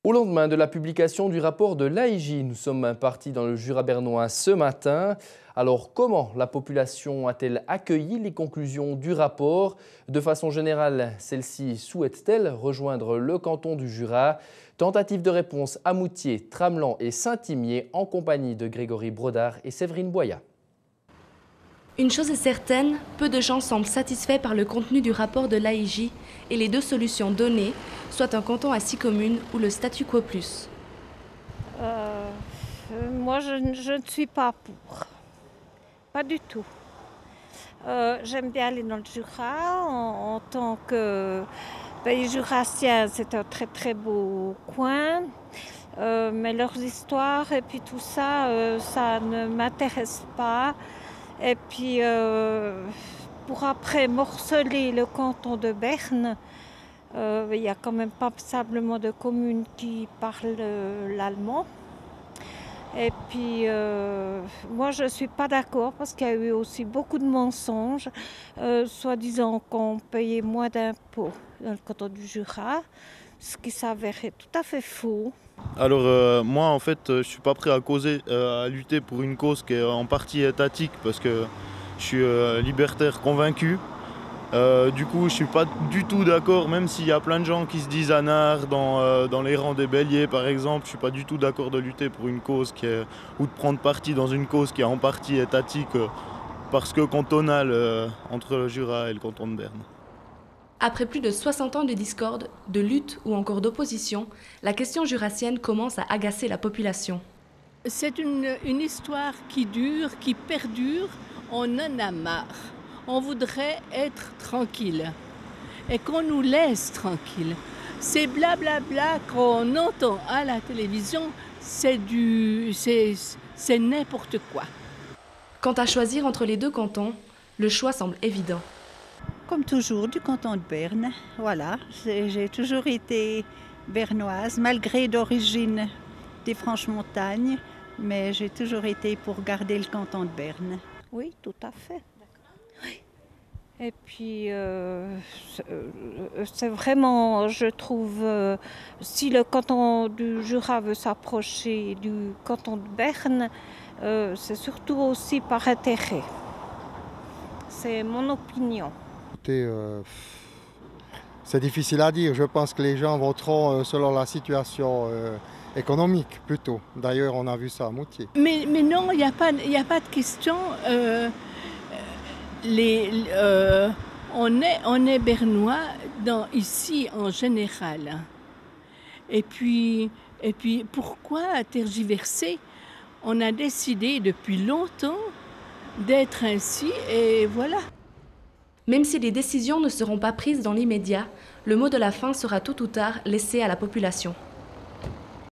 Au lendemain de la publication du rapport de l'AIJ, nous sommes partis dans le Jura bernois ce matin. Alors comment la population a-t-elle accueilli les conclusions du rapport? De façon générale, celle-ci souhaite-t-elle rejoindre le canton du Jura? Tentative de réponse à Moutier, Tramelan et Saint-Imier en compagnie de Grégory Brodard et Séverine Boya. Une chose est certaine, peu de gens semblent satisfaits par le contenu du rapport de l'AIJ et les deux solutions données, soit un canton à 6 communes ou le statu quo plus. Moi, je ne suis pas pour. Pas du tout. J'aime bien aller dans le Jura en tant que pays jurassien. C'est un très très beau coin. Mais leurs histoires et puis tout ça, ça ne m'intéresse pas. Et puis, pour après morceler le canton de Berne, il y a quand même passablement de communes qui parlent l'allemand. Et puis, moi, je ne suis pas d'accord parce qu'il y a eu aussi beaucoup de mensonges, soi-disant qu'on payait moins d'impôts dans le canton du Jura, ce qui s'avérait tout à fait faux. Alors moi en fait je suis pas prêt à lutter pour une cause qui est en partie étatique parce que je suis libertaire convaincu. Du coup je suis pas du tout d'accord, même s'il y a plein de gens qui se disent anards dans les rangs des béliers par exemple, je suis pas du tout d'accord de lutter pour une cause ou de prendre parti dans une cause qui est en partie étatique parce que cantonale entre le Jura et le canton de Berne. Après plus de 60 ans de discorde, de lutte ou encore d'opposition, la question jurassienne commence à agacer la population. C'est une histoire qui dure, qui perdure, on en a marre. On voudrait être tranquille et qu'on nous laisse tranquille. Ces blablabla qu'on entend à la télévision, c'est n'importe quoi. Quant à choisir entre les deux cantons, le choix semble évident. Comme toujours, du canton de Berne. Voilà, j'ai toujours été bernoise, malgré d'origine des Franches-Montagnes, mais j'ai toujours été pour garder le canton de Berne. Oui, tout à fait. Oui. Et puis, c'est vraiment, je trouve, si le canton du Jura veut s'approcher du canton de Berne, c'est surtout aussi par intérêt. C'est mon opinion. C'est difficile à dire. Je pense que les gens voteront selon la situation économique plutôt. D'ailleurs, on a vu ça à Moutier. Mais non, il n'y a pas de question. On est bernois ici en général. Et puis pourquoi tergiverser? On a décidé depuis longtemps d'être ainsi et voilà. Même si les décisions ne seront pas prises dans l'immédiat, le mot de la fin sera tôt ou tard laissé à la population.